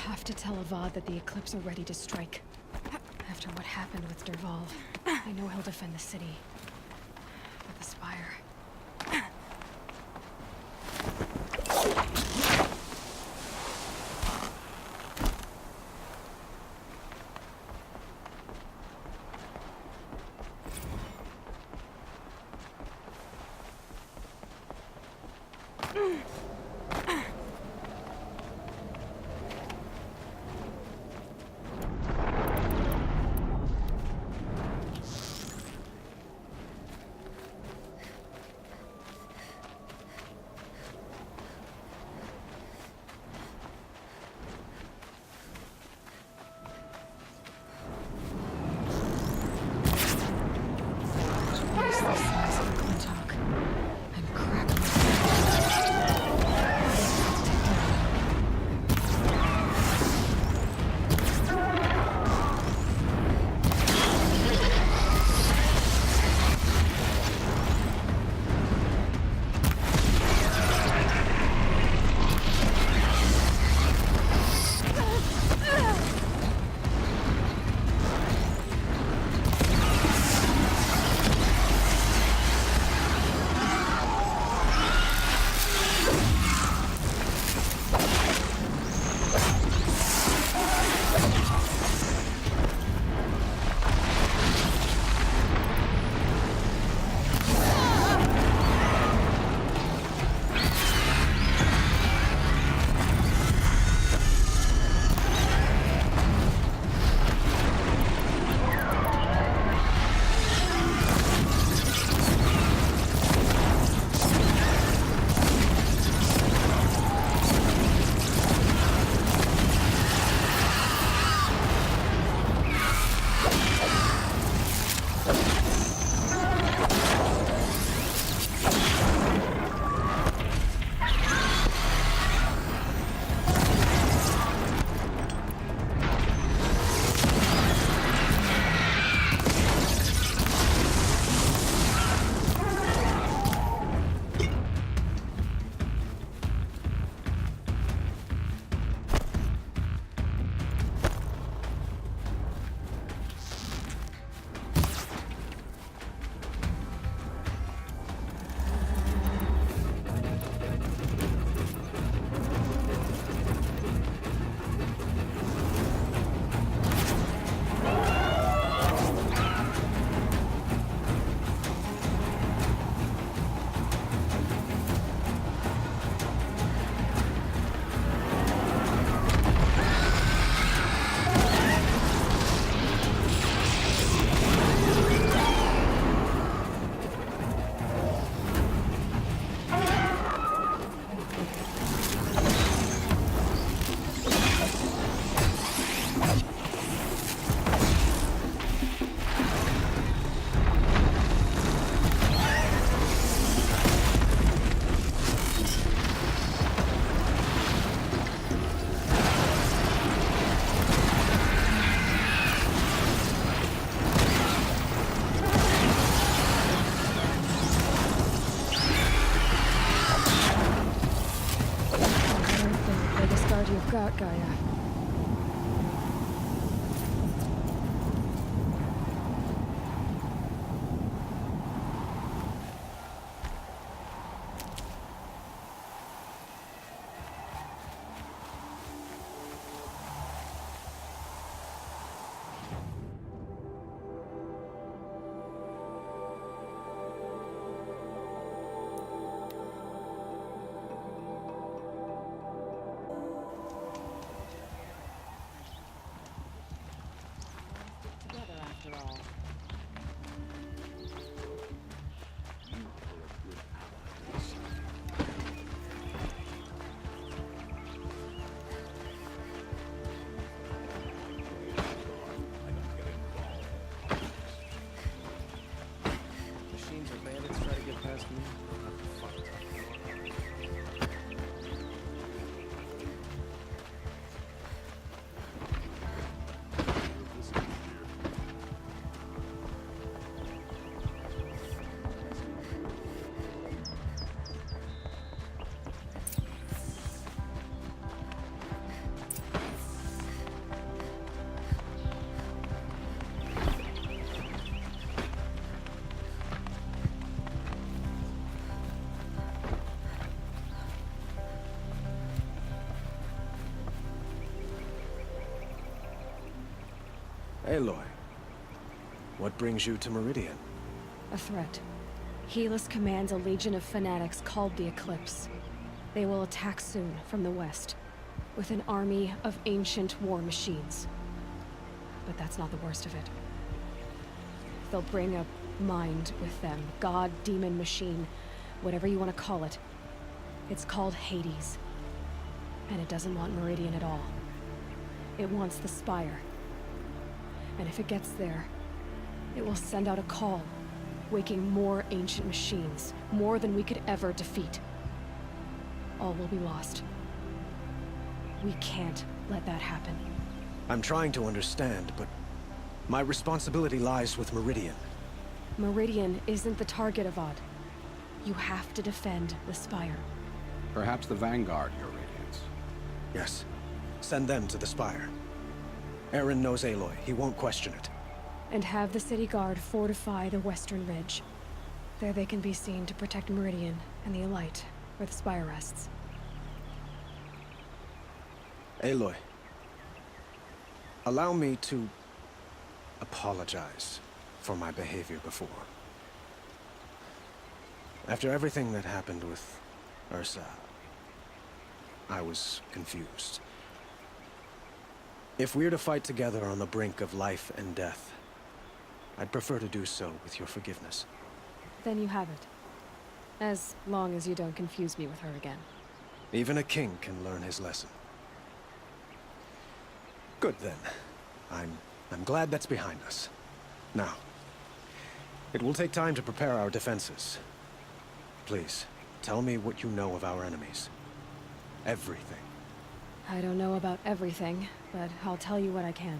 have to tell Avad that the Eclipse are ready to strike. After what happened with Derval, I know he'll defend the city. But the Spire... Gaia. Aloy, what brings you to Meridian? A threat. Helis commands a legion of fanatics called the Eclipse. They will attack soon from the west, with an army of ancient war machines. But that's not the worst of it. They'll bring a mind with them. God, demon, machine, whatever you want to call it. It's called Hades. And it doesn't want Meridian at all. It wants the Spire. And if it gets there, it will send out a call, waking more ancient machines, more than we could ever defeat. All will be lost. We can't let that happen. I'm trying to understand, but my responsibility lies with Meridian. Meridian isn't the target, Avad. You have to defend the Spire. Perhaps the Vanguard, Your Radiance. Yes. Send them to the Spire. Eren knows Aloy. He won't question it. And have the City Guard fortify the Western Ridge. There they can be seen to protect Meridian and the Elite, where the Spire rests. Aloy, allow me to apologize for my behavior before. After everything that happened with Ursa, I was confused. If we're to fight together on the brink of life and death, I'd prefer to do so with your forgiveness. Then you have it. As long as you don't confuse me with her again. Even a king can learn his lesson. Good then. I'm glad that's behind us. Now, it will take time to prepare our defenses. Please, tell me what you know of our enemies. Everything. I don't know about everything, but I'll tell you what I can.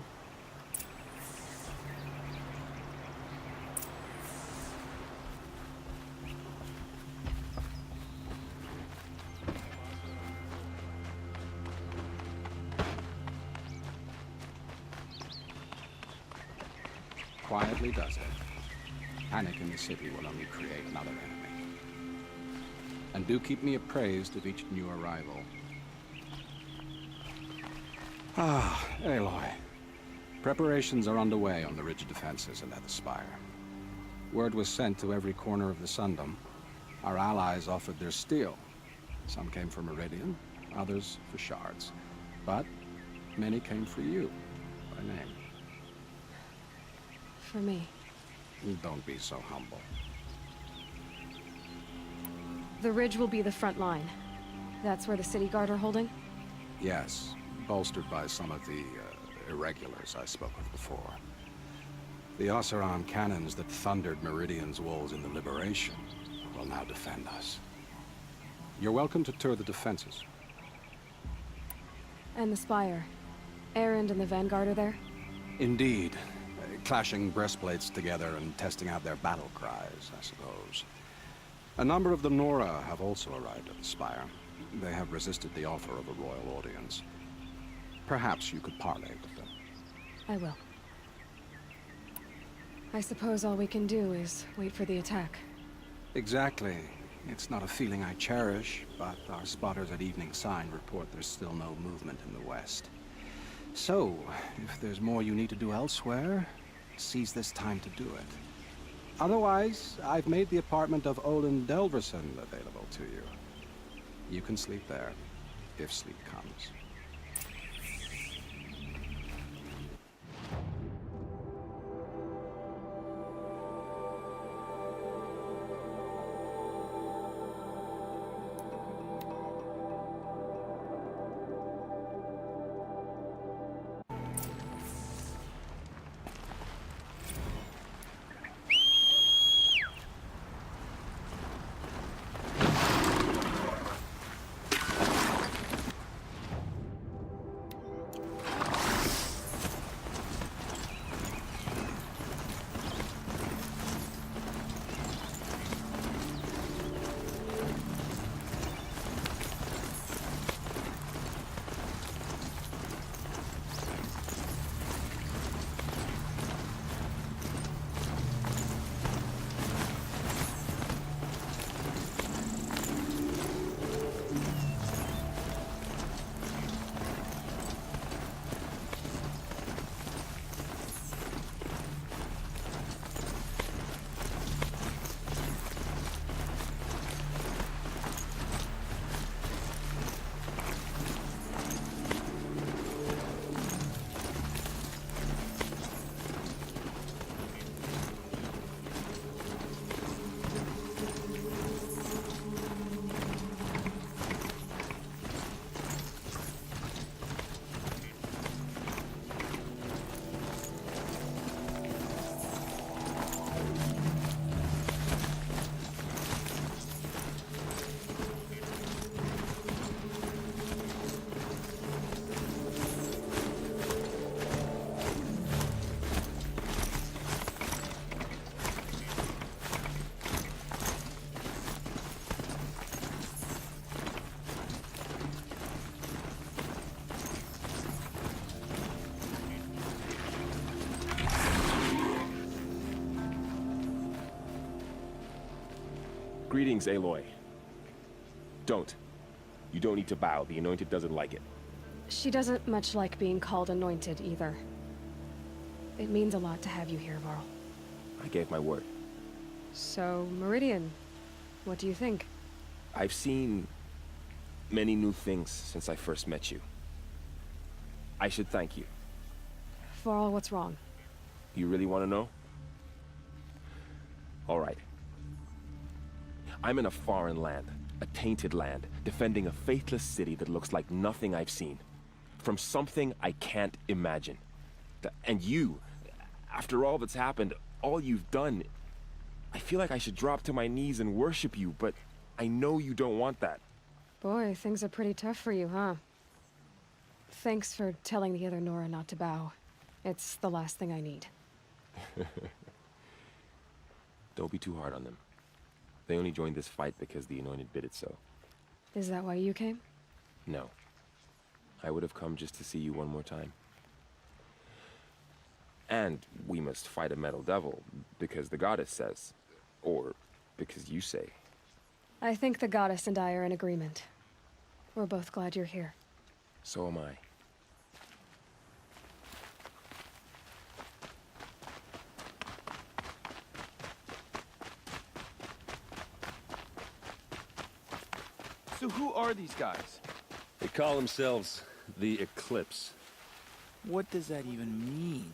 Quietly does it. Panic in the city will only create another enemy. And do keep me appraised of each new arrival. Ah, Aloy. Preparations are underway on the ridge defenses and at the Spire. Word was sent to every corner of the Sundom. Our allies offered their steel. Some came for Meridian, others for shards. But many came for you, by name. For me. Don't be so humble. The ridge will be the front line. That's where the City Guard are holding? Yes, bolstered by some of the irregulars I spoke of before. The Oseram cannons that thundered Meridian's walls in the Liberation will now defend us. You're welcome to tour the defenses. And the Spire. Erend and the Vanguard are there? Indeed. Clashing breastplates together and testing out their battle cries, I suppose. A number of the Nora have also arrived at the Spire. They have resisted the offer of a royal audience. Perhaps you could parley with them. I will. I suppose all we can do is wait for the attack. Exactly. It's not a feeling I cherish, but our spotters at Evening Sign report there's still no movement in the west. So, if there's more you need to do elsewhere, seize this time to do it. Otherwise, I've made the apartment of Olin Delverson available to you. You can sleep there, if sleep comes. Greetings, Aloy. Don't. You don't need to bow. The Anointed doesn't like it. She doesn't much like being called anointed, either. It means a lot to have you here, Varl. I gave my word. So, Meridian, what do you think? I've seen many new things since I first met you. I should thank you. Varl, what's wrong? You really want to know? All right. I'm in a foreign land, a tainted land, defending a faithless city that looks like nothing I've seen. From something I can't imagine. And you, after all that's happened, all you've done, I feel like I should drop to my knees and worship you, but I know you don't want that. Boy, things are pretty tough for you, huh? Thanks for telling the other Nora not to bow. It's the last thing I need. Don't be too hard on them. They only joined this fight because the Anointed bid it so. Is that why you came? No. I would have come just to see you one more time. And we must fight a metal devil, because the goddess says. Or because you say. I think the goddess and I are in agreement. We're both glad you're here. So am I. So who are these guys? They call themselves the Eclipse. What does that even mean?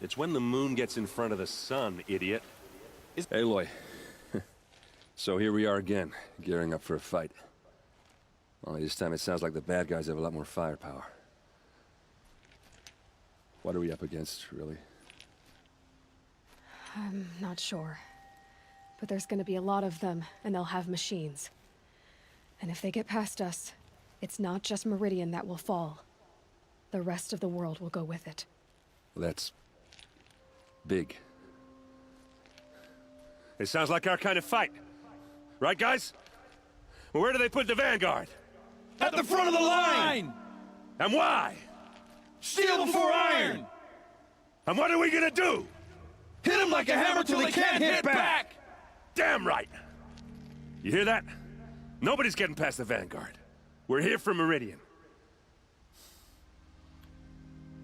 It's when the moon gets in front of the sun, idiot. Aloy. So here we are again, gearing up for a fight. Only this time it sounds like the bad guys have a lot more firepower. What are we up against, really? I'm not sure. But there's gonna be a lot of them, and they'll have machines. And if they get past us, it's not just Meridian that will fall. The rest of the world will go with it. Well, that's big. It sounds like our kind of fight. Right, guys? Well, where do they put the Vanguard? At the front of the line! And why? Steel before iron! And what are we gonna do? Hit them like a hammer till they can't hit back! Damn right! You hear that? Nobody's getting past the Vanguard. We're here for Meridian.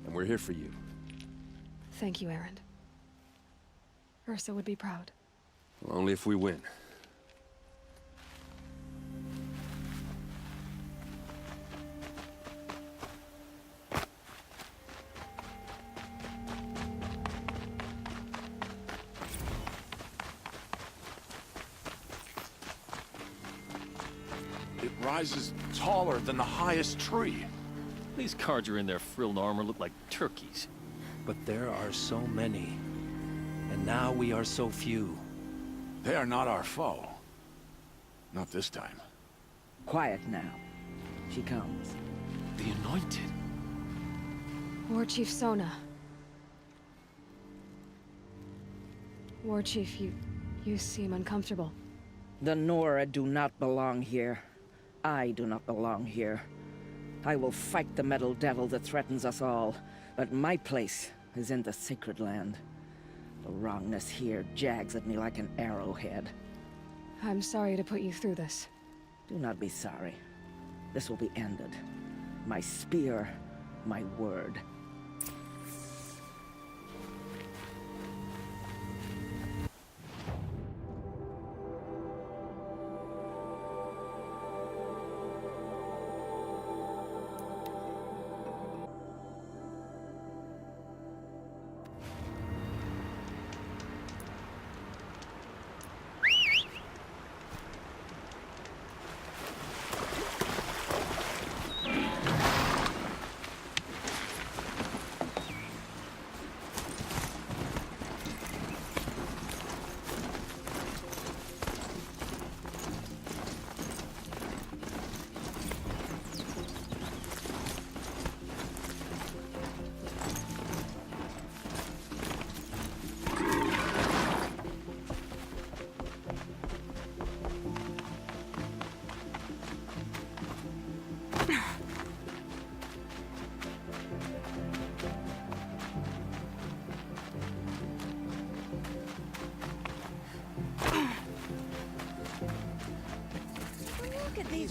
And we're here for you. Thank you, Erend. Ursa would be proud. Well, only if we win. It rises taller than the highest tree. These Carja in their frilled armor look like turkeys. But there are so many. And now we are so few. They are not our foe. Not this time. Quiet now. She comes. The Anointed. War Chief Sona. War Chief, you seem uncomfortable. The Nora do not belong here. I do not belong here. I will fight the metal devil that threatens us all, but my place is in the sacred land. The wrongness here jags at me like an arrowhead. I'm sorry to put you through this. Do not be sorry. This will be ended. My spear, my word.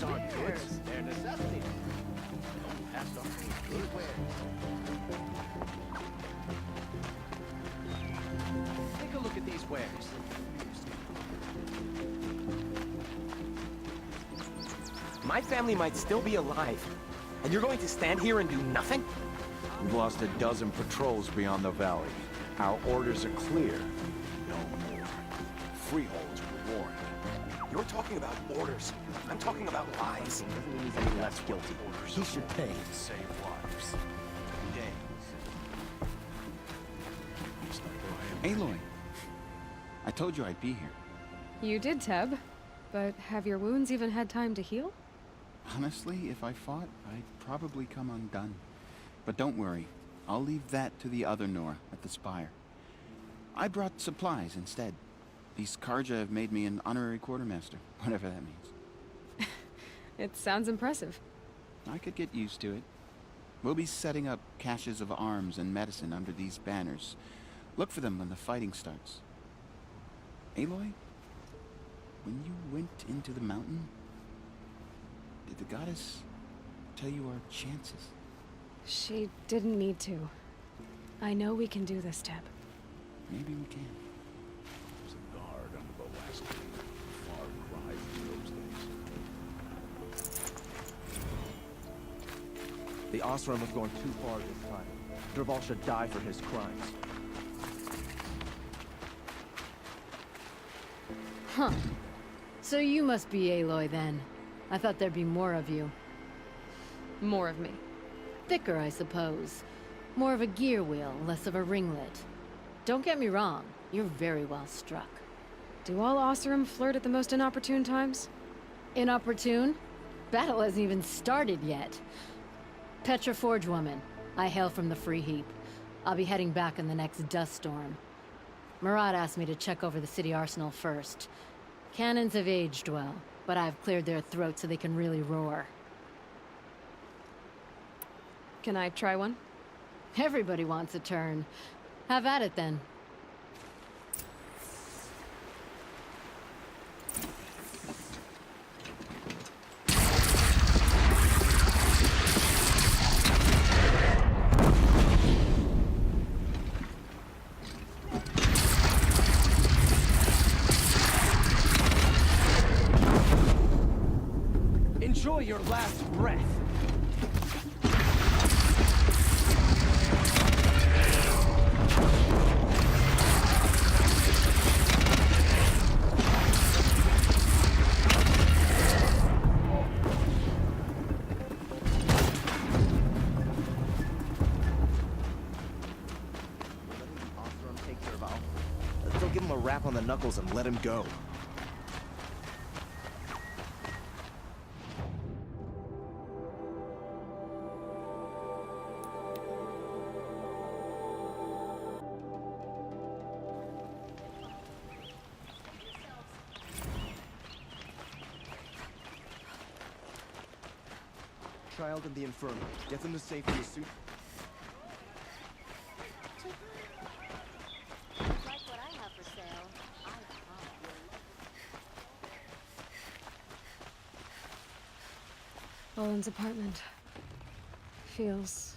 aren't goods, they're necessities. Don't pass up any good wares. Take a look at these wares. My family might still be alive, and you're going to stand here and do nothing? We've lost a dozen patrols beyond the valley. Our orders are clear. No more. Freeholds were warned. You're talking about orders. I'm talking about lives. Doesn't mean he's any less guilty. He should pay. Save lives. Aloy, I told you I'd be here. You did, Teb. But have your wounds even had time to heal? Honestly, if I fought, I'd probably come undone. But don't worry, I'll leave that to the other Nora at the Spire. I brought supplies instead. These Carja have made me an honorary quartermaster, whatever that means. It sounds impressive. I could get used to it. We'll be setting up caches of arms and medicine under these banners. Look for them when the fighting starts. Aloy, when you went into the mountain, did the goddess tell you our chances? She didn't need to. I know we can do this, Teb. Maybe we can. There's a guard under the last gate. Far cry from those days. The Osram have gone too far this time. Dervahl should die for his crimes. Huh. So you must be Aloy then. I thought there'd be more of you. More of me. Thicker, I suppose. More of a gear wheel, less of a ringlet. Don't get me wrong, you're very well struck. Do all Osram flirt at the most inopportune times? Inopportune? Battle hasn't even started yet. Petra Forge woman. I hail from the Free Heap. I'll be heading back in the next dust storm. Murad asked me to check over the city arsenal first. Cannons have aged well, but I've cleared their throats so they can really roar. Can I try one? Everybody wants a turn. Have at it then. Enjoy your last breath. Take Dervahl. They'll give him a rap on the knuckles and let him go. Child and the infirm. Get them to safety as soon. Like what I have for sale. Olin's apartment feels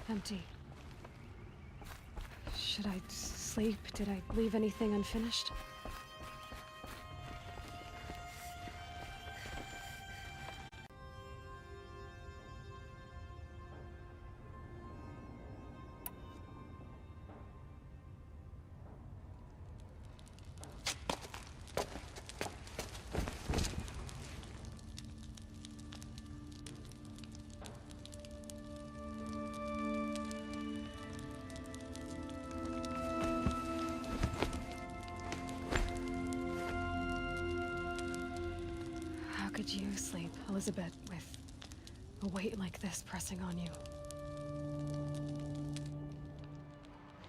empty. Should I sleep? Did I leave anything unfinished? How could you sleep, Elizabeth, with a weight like this pressing on you?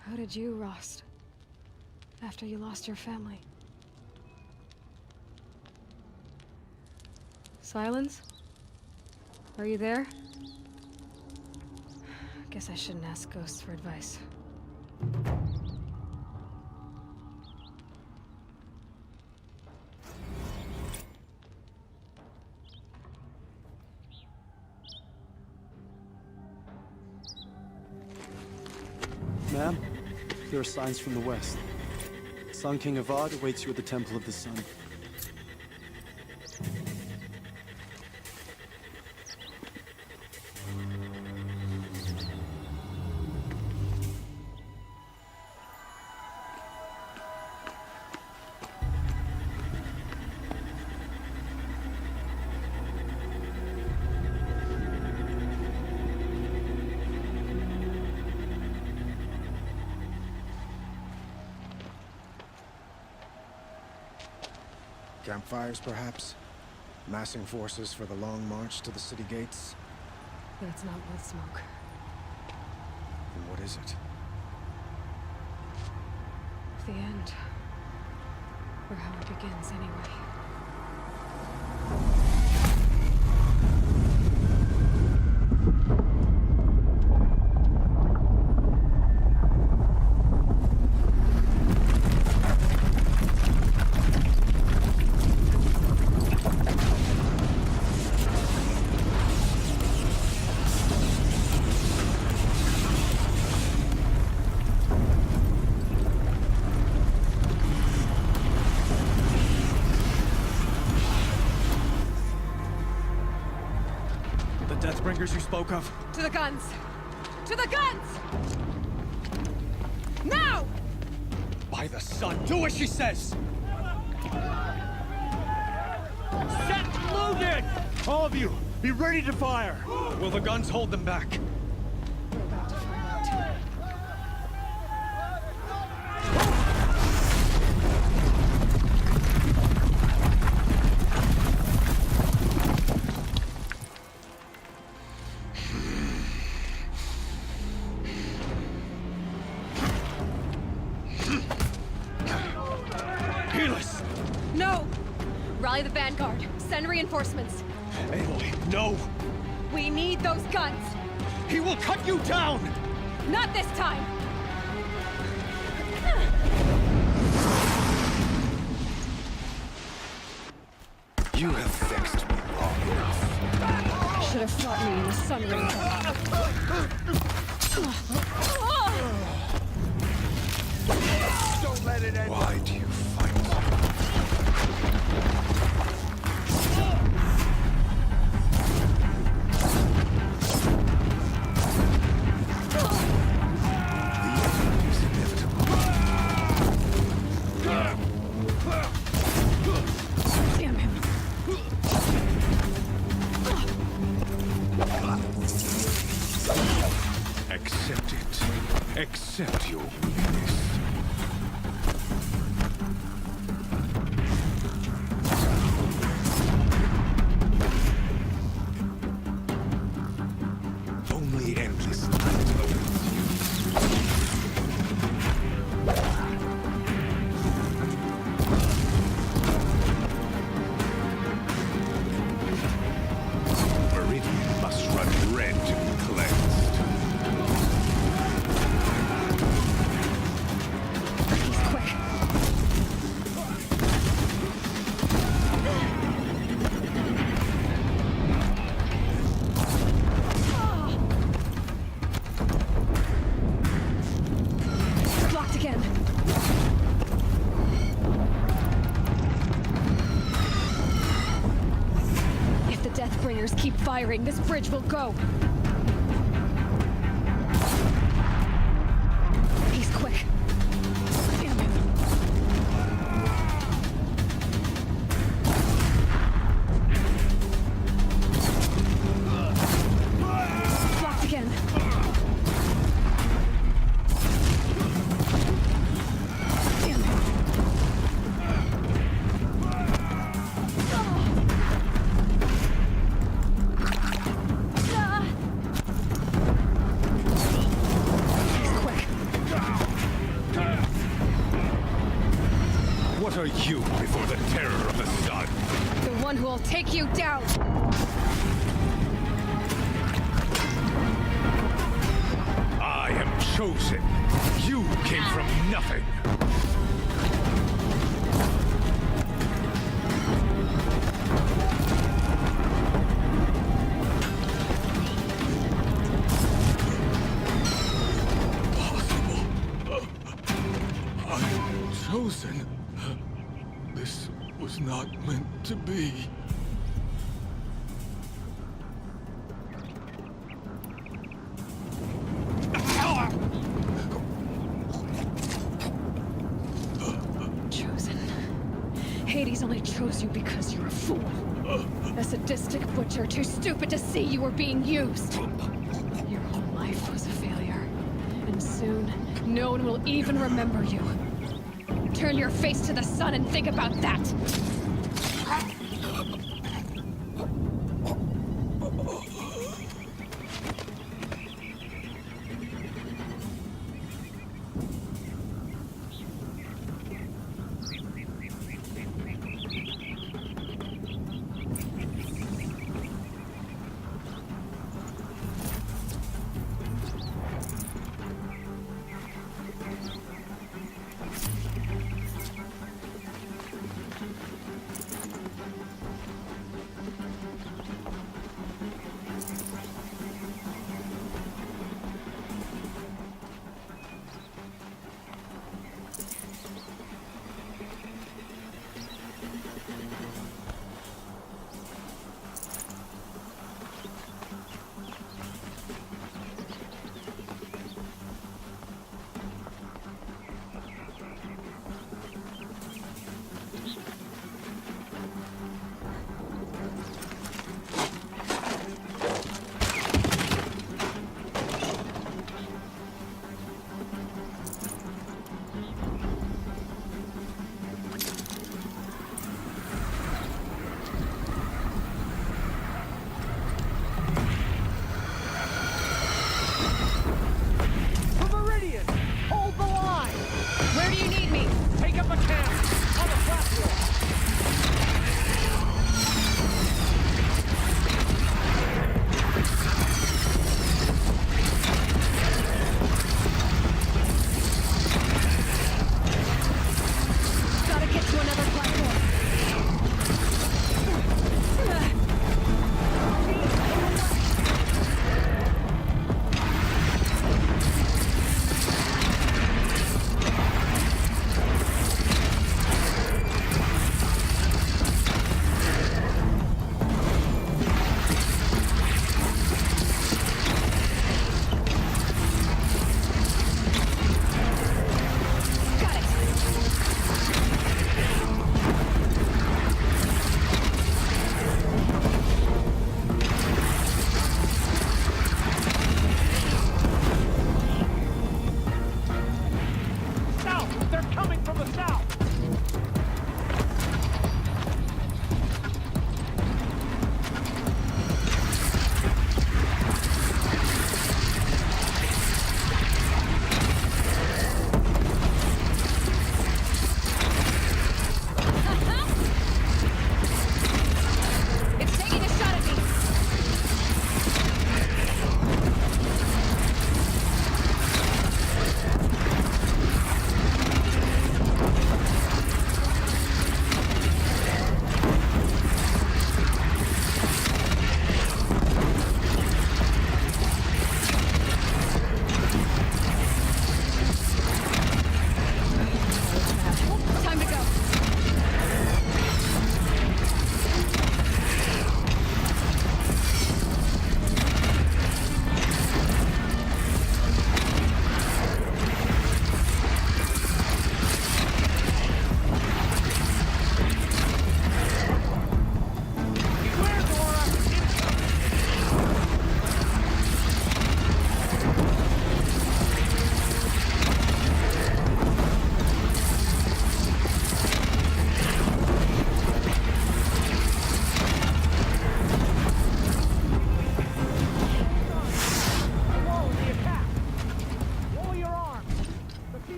How did you, Rost, after you lost your family? Silence? Are you there? Guess I shouldn't ask ghosts for advice. Ma'am, there are signs from the west. Sun King Avad awaits you at the Temple of the Sun. Campfires, perhaps? Massing forces for the long march to the city gates? But it's not blood smoke. And what is it? The end. Or how it begins, anyway. Deathbringers you spoke of? To the guns! To the guns! Now! By the sun, do as she says! Set loaded! All of you, be ready to fire! Will the guns hold them back? We're about to find out. No! Rally the vanguard. Send reinforcements. Aloy, no! We need those guns! He will cut you down! Not this time! You have vexed me long enough. Should have fought me in the Sun Ranger. Don't let it end. Why do you fight? Accept it. Accept your weakness. Only endless night awaits you. Meridian must run red to be cleansed. Deathbringers keep firing, this bridge will go. He's quick. Damn him. Blocked again. Damn him. What are you before the terror of the sun? The one who will take you down! I am chosen. You came from nothing. Impossible. Chosen. This was not meant to be. Chosen. Hades only chose you because you're a fool. A sadistic butcher too stupid to see you were being used. Your whole life was a failure. And soon, no one will even remember you. Turn your face to the sun and think about that!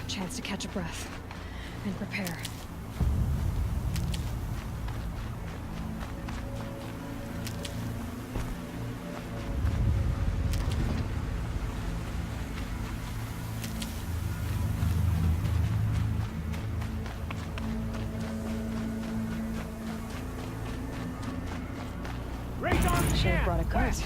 Chance to catch a breath and prepare. Should have brought a cart.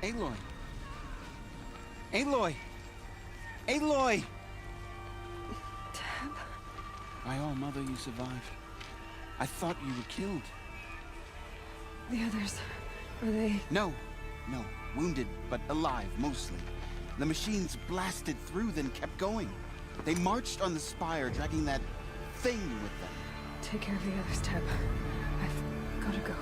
Aloy! Aloy! Aloy! Tab? My all-mother, you survived. I thought you were killed. The others, are they... No. Wounded, but alive, mostly. The machines blasted through, then kept going. They marched on the spire, dragging that thing with them. Take care of the others, Tab. I've gotta go.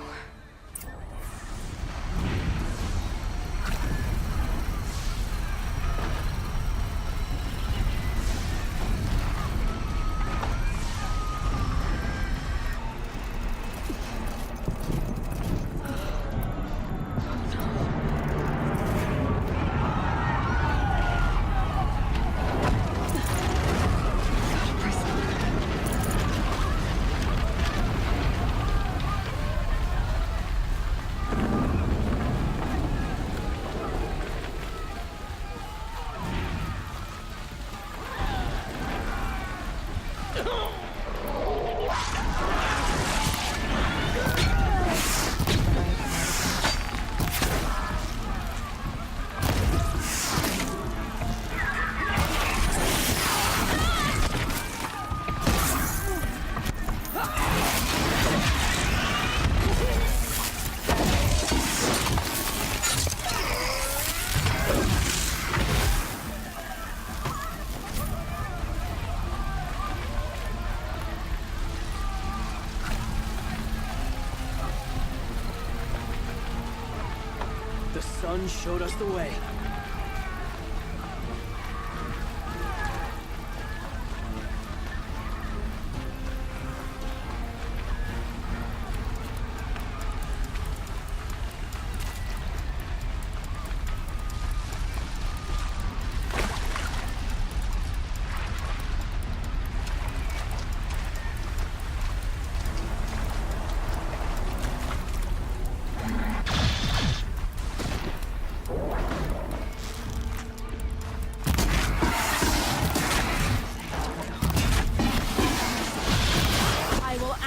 The sun showed us the way.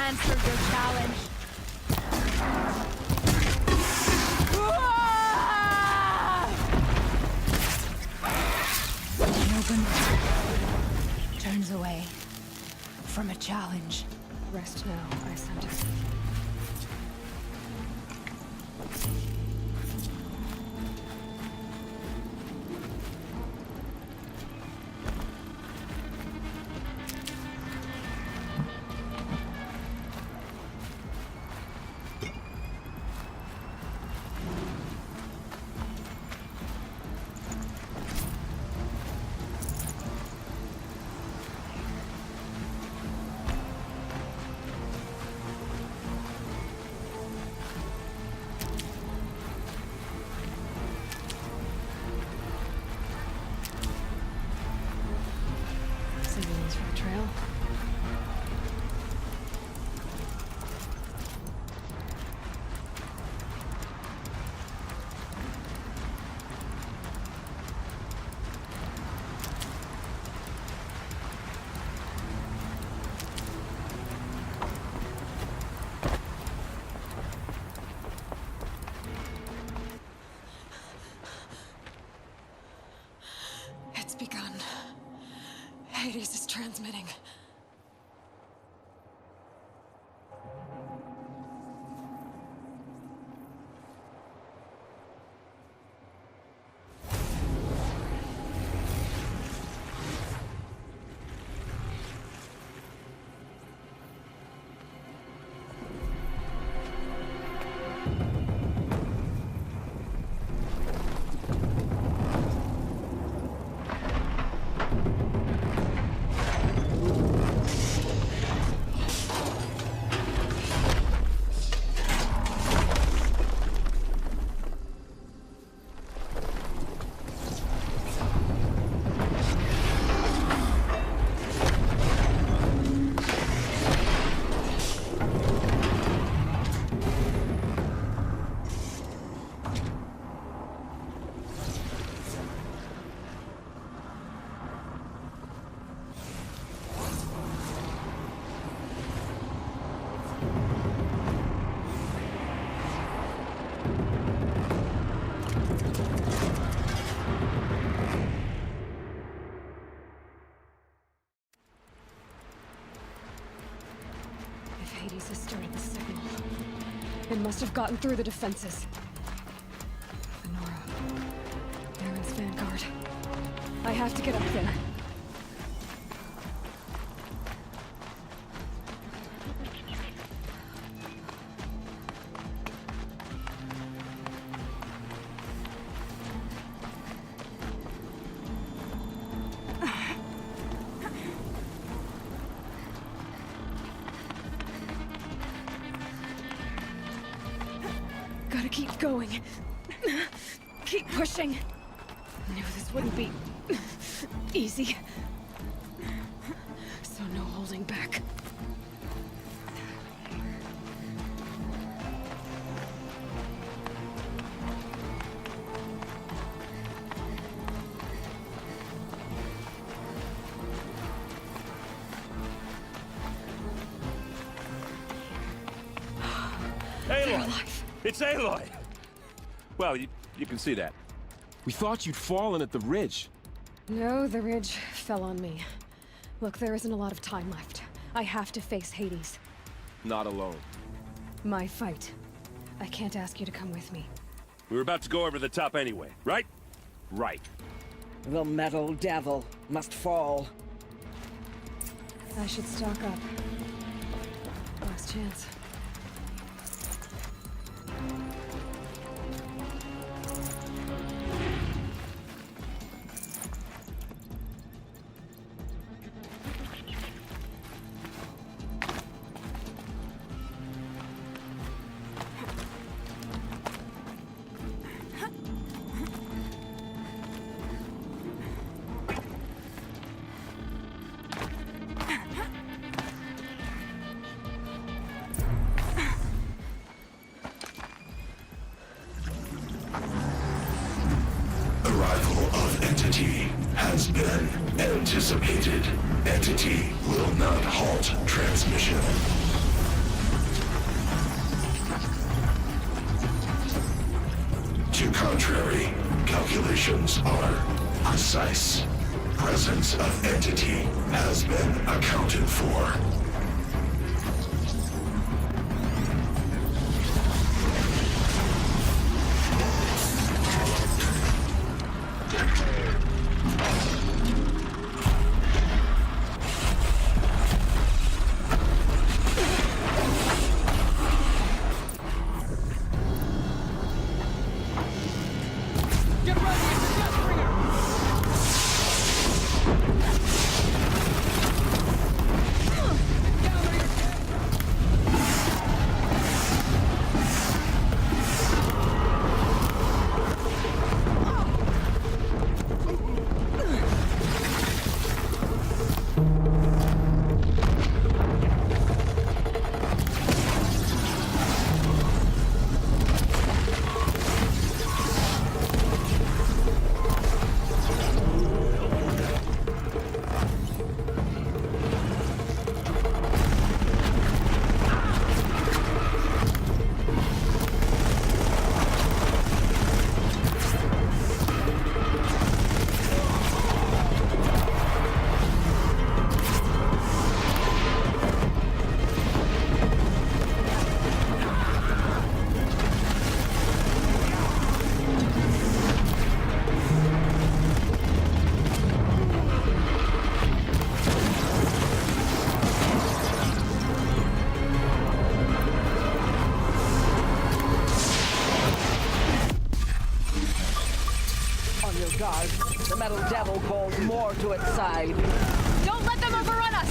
Answer your challenge. Nogun turns away from a challenge. Rest now, I sent it. Civilians for the trail. It's begun. Hades is transmitting. must have gotten through the defenses. Nora. Aaron's vanguard. I have to get up there. Gotta keep going. Keep pushing. Knew this wouldn't be easy. So no holding back. Aloy! It's Aloy! Well, you can see that. We thought you'd fallen at the ridge. No, the ridge fell on me. Look, there isn't a lot of time left. I have to face Hades. Not alone. My fight. I can't ask you to come with me. We were about to go over the top anyway, right? Right. The metal devil must fall. I should stock up. Last chance. Has been anticipated. Entity will not halt transmission. To contrary, calculations are precise. Presence of entity has been accounted for. Guard, the metal devil calls more to its side. Don't let them overrun us!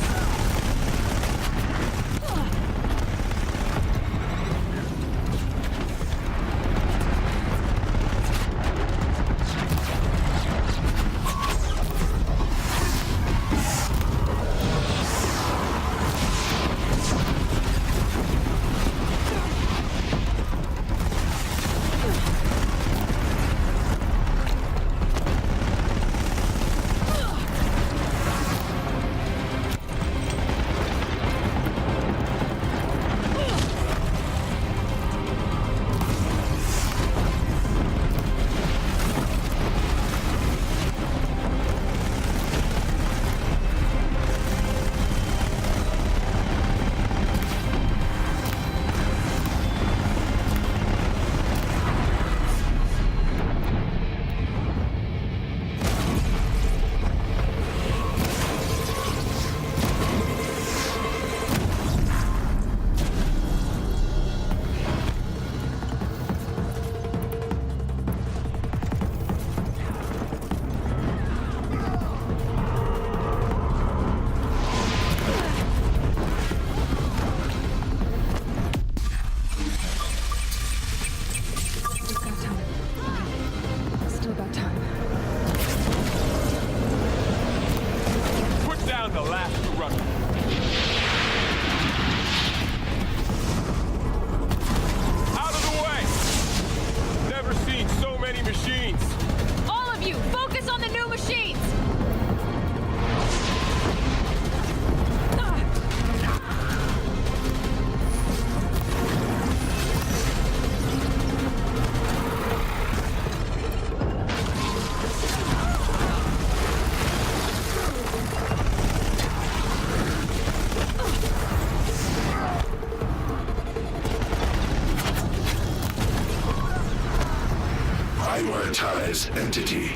this entity.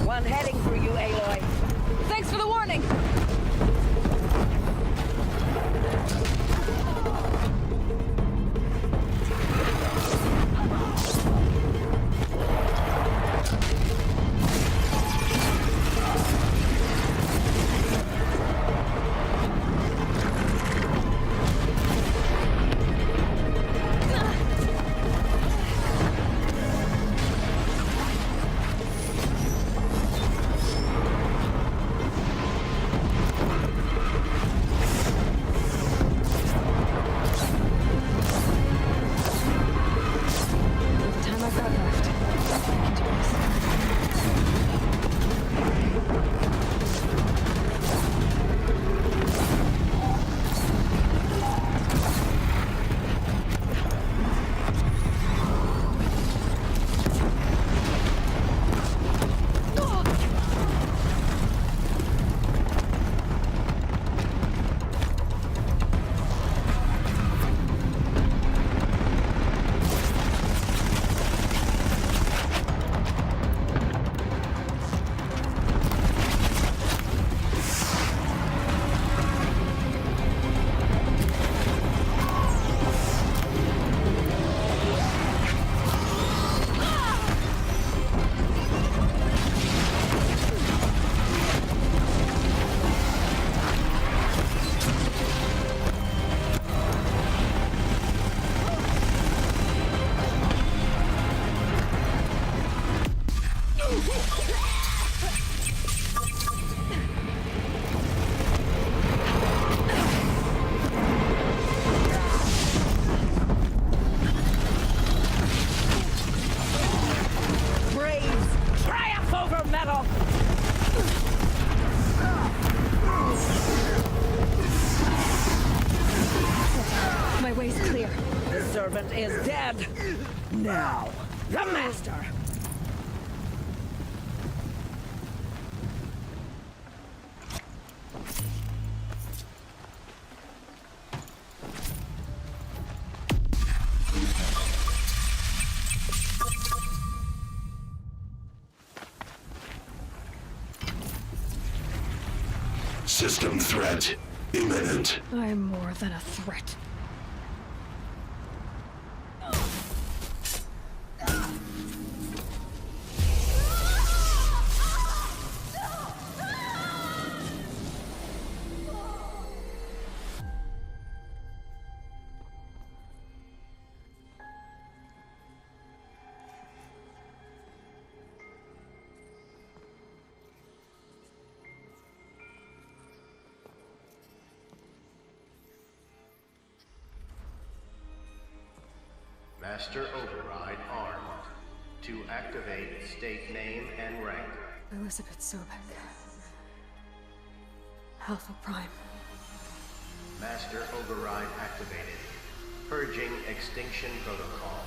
One heading for you, Aloy. Thanks for the warning! My way's clear. The servant is dead. Now, the master. System threat imminent. I'm more than a threat. Master Override armed. To activate, state name and rank. Elizabeth Sobek. Alpha Prime. Master Override activated. Purging Extinction Protocol.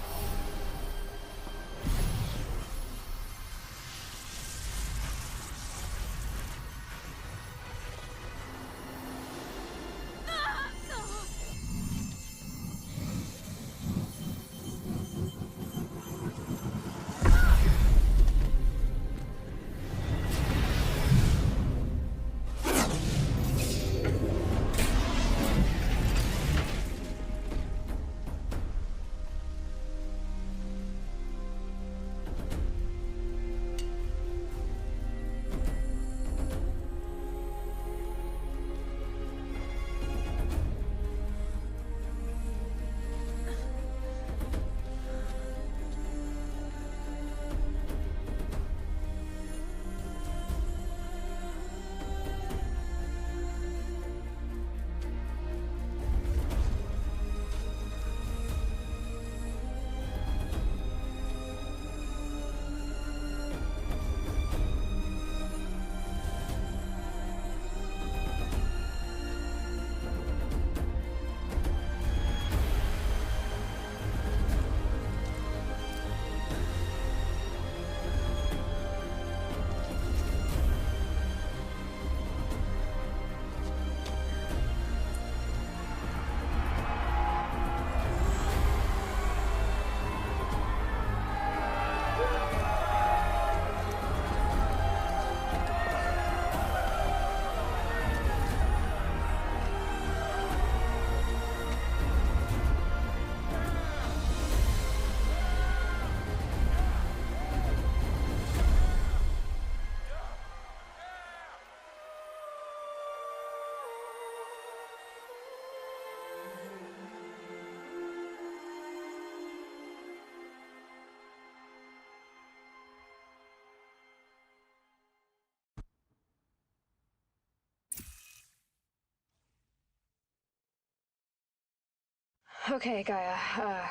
Okay, Gaia.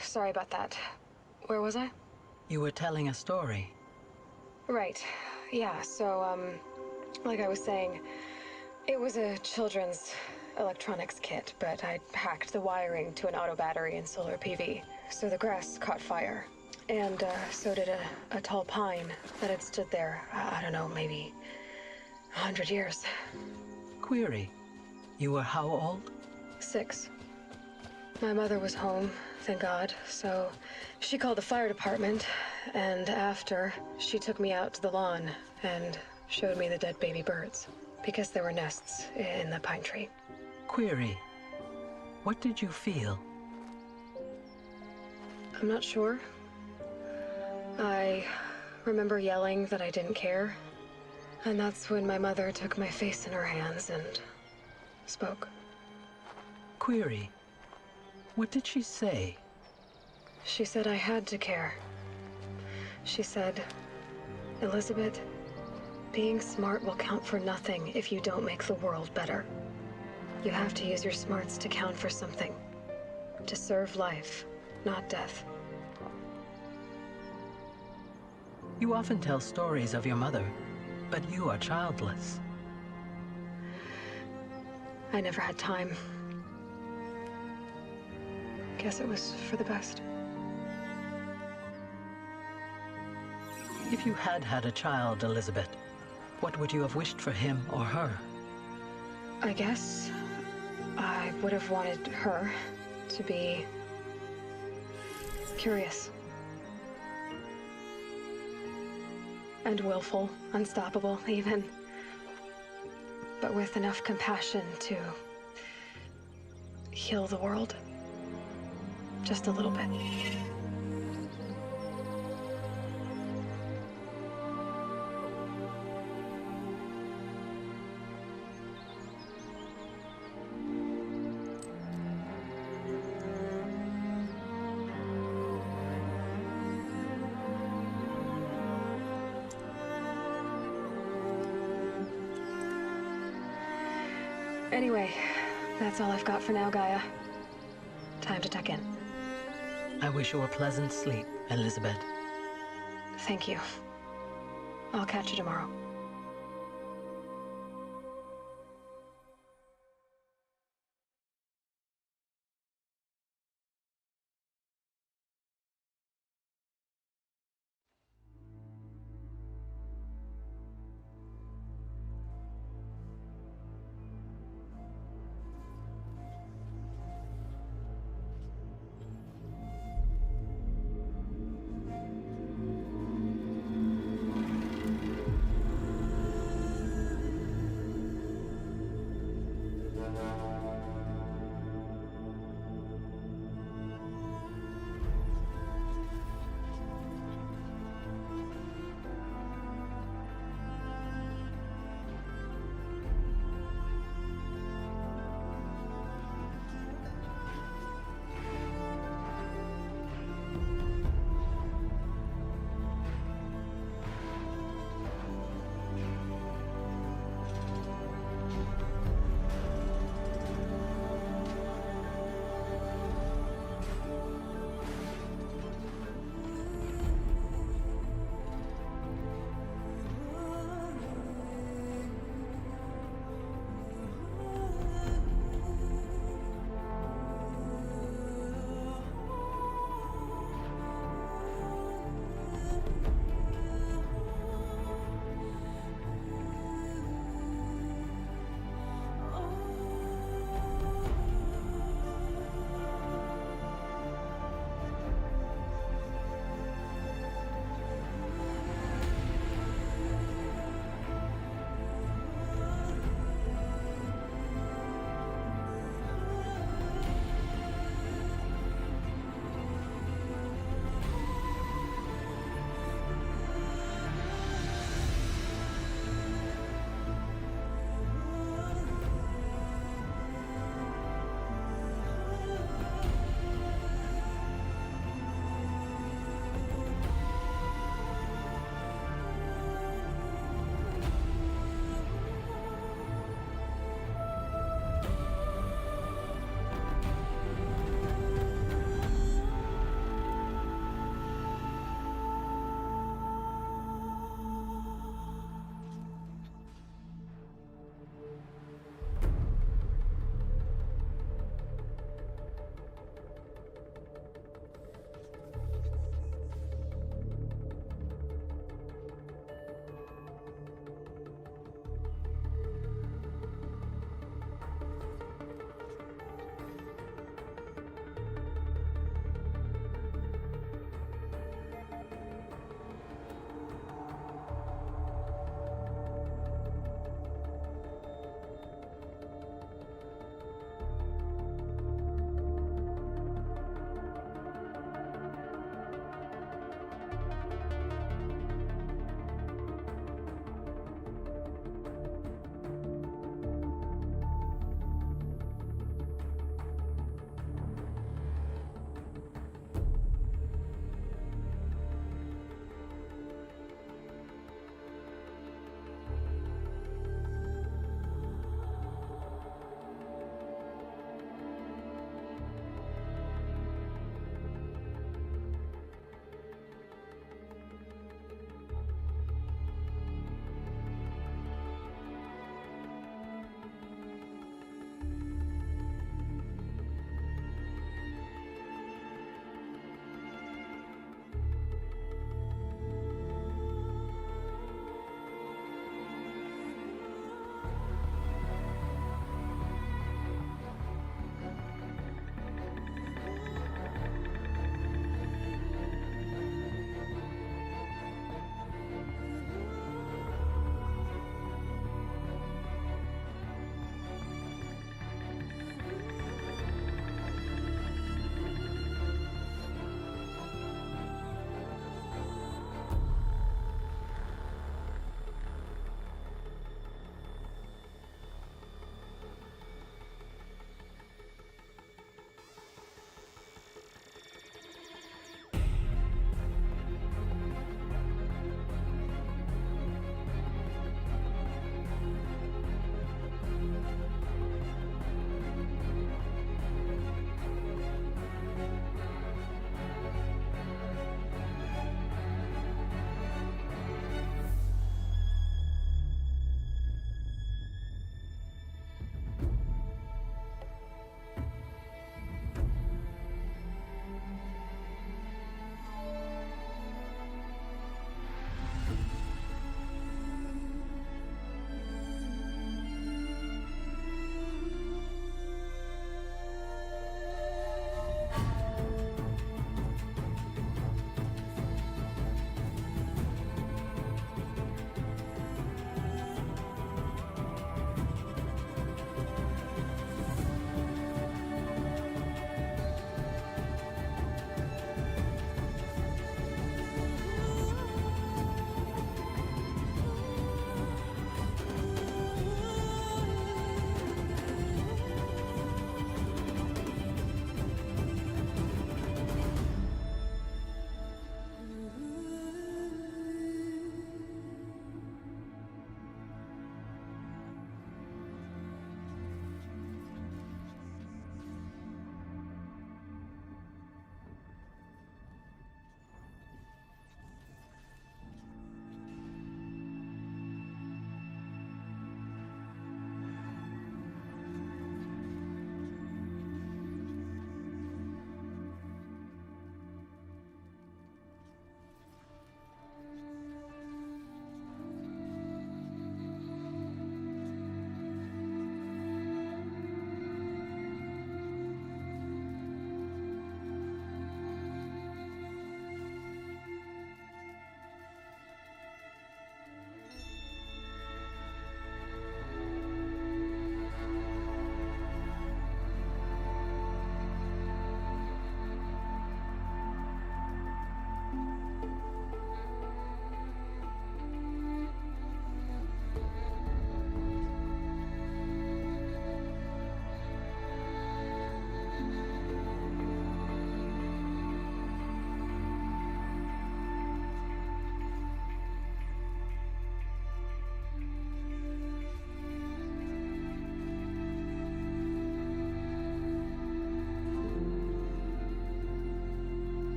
Sorry about that. Where was I? You were telling a story. Right. Yeah, so, like I was saying, it was a children's electronics kit, but I'd hacked the wiring to an auto battery and solar PV. So the grass caught fire. And, so did a tall pine that had stood there, I don't know, maybe 100 years. Query. You were how old? 6. My mother was home, thank God, so she called the fire department, and after, she took me out to the lawn and showed me the dead baby birds, because there were nests in the pine tree. Query. What did you feel? I'm not sure. I remember yelling that I didn't care, and that's when my mother took my face in her hands and spoke. Query. What did she say? She said I had to care. She said, Elizabeth, being smart will count for nothing if you don't make the world better. You have to use your smarts to count for something. To serve life, not death. You often tell stories of your mother, but you are childless. I never had time. Guess it was for the best. If you had had a child, Elizabeth, what would you have wished for him or her? I guess I would have wanted her to be curious. And willful, unstoppable, even. But with enough compassion to heal the world. Just a little bit. Anyway, that's all I've got for now, Gaia. Time to tuck in. I wish you a pleasant sleep, Elizabeth. Thank you. I'll catch you tomorrow.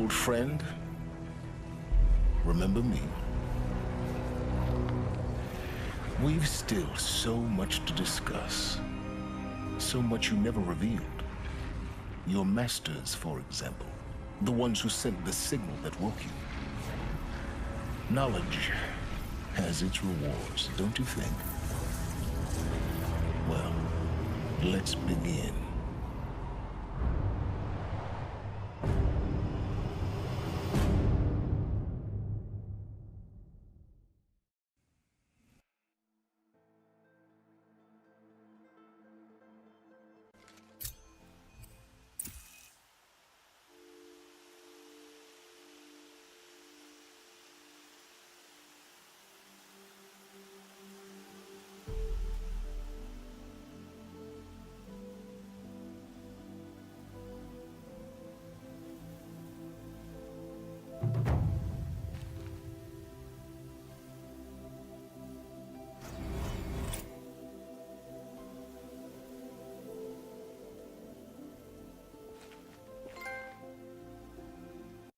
Old friend, remember me? We've still so much to discuss. So much you never revealed. Your masters, for example. The ones who sent the signal that woke you. Knowledge has its rewards, don't you think? Well, let's begin.